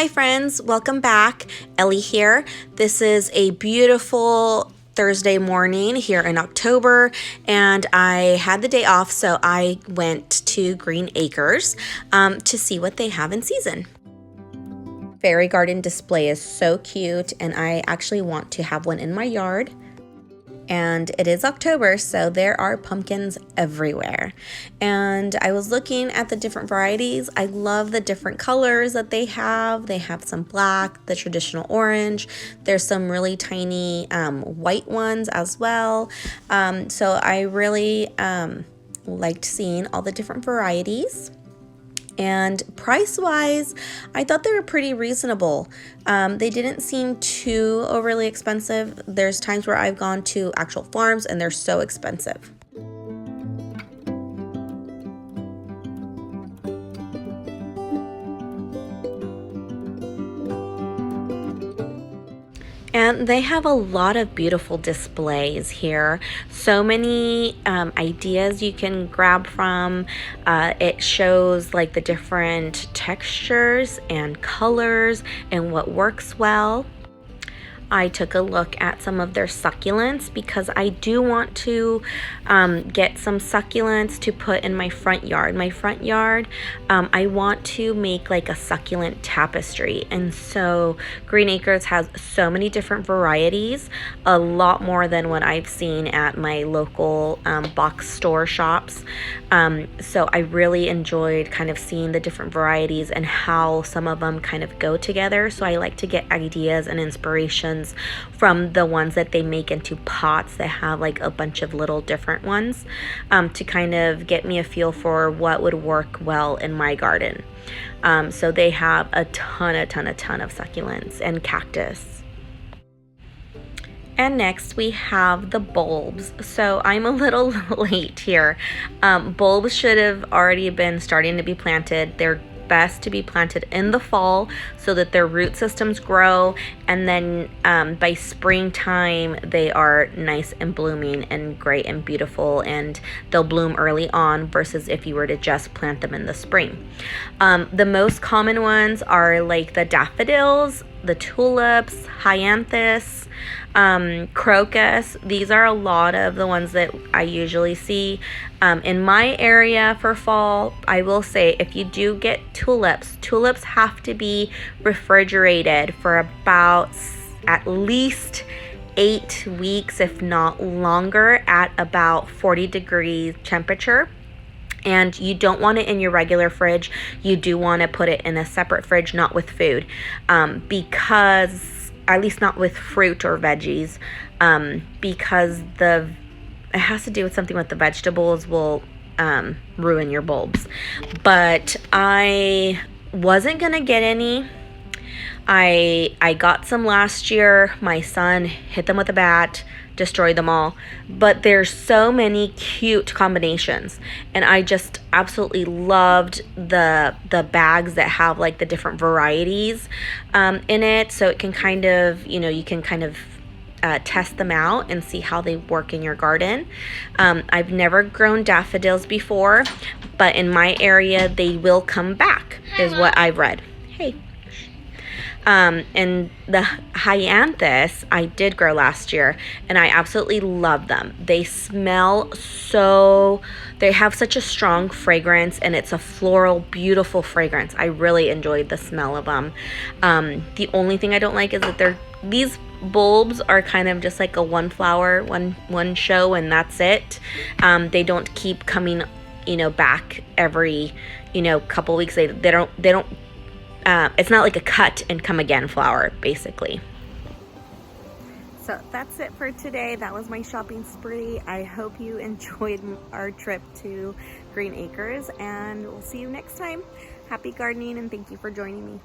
Hi friends, welcome back. Ellie here. This is a beautiful Thursday morning here in October, and I had the day off, so I went to Green Acres to see what they have in season. Fairy garden display is so cute, and I actually want to have one in my yard. And it is October, so there are pumpkins everywhere. And I was looking at the different varieties. I love the different colors that they have. They have some black, the traditional orange. There's some really tiny white ones as well. So I really liked seeing all the different varieties. And price-wise, I thought they were pretty reasonable. They didn't seem too overly expensive. There's times where I've gone to actual farms and they're so expensive. And they have a lot of beautiful displays here. So many ideas you can grab from. It shows like the different textures and colors and what works well. I took a look at some of their succulents because I do want to get some succulents to put in my front yard. My front yard, I want to make like a succulent tapestry, and so Green Acres has so many different varieties, a lot more than what I've seen at my local box store shops. So I really enjoyed kind of seeing the different varieties and how some of them kind of go together. So I like to get ideas and inspirations from the ones that they make into pots that have like a bunch of little different ones to kind of get me a feel for what would work well in my garden. So they have a ton of succulents and cactus. And next we have the bulbs. So I'm a little late here. Bulbs should have already been starting to be planted. They're best to be planted in the fall so that their root systems grow, and then by springtime they are nice and blooming and great and beautiful, and they'll bloom early on versus if you were to just plant them in the spring. The most common ones are like the daffodils, the tulips, hyanthus, crocus. These are a lot of the ones that I usually see in my area for fall. I will say if you do get tulips have to be refrigerated for about at least 8 weeks, if not longer, at about 40 degrees temperature. And you don't want it in your regular fridge. You do want to put it in a separate fridge, not with food, because, at least not with fruit or veggies, because it has to do with something with the vegetables will ruin your bulbs. But I wasn't gonna get any. I got some last year. My son hit them with a bat, destroyed them all. But there's so many cute combinations, and I just absolutely loved the bags that have like the different varieties in it, so it can kind of, you can kind of test them out and see how they work in your garden. I've never grown daffodils before, but in my area they will come back, is what I've read. Hey. And the hyanthus I did grow last year, and I absolutely love them. They smell they have such a strong fragrance, and it's a floral, beautiful fragrance. I really enjoyed the smell of them. The only thing I don't like is that these bulbs are kind of just like a one flower, one show, and that's it. They don't keep coming, back every, couple weeks. They don't it's not like a cut and come again flower, basically. So that's it for today. That was my shopping spree. I hope you enjoyed our trip to Green Acres, and we'll see you next time. Happy gardening, and thank you for joining me.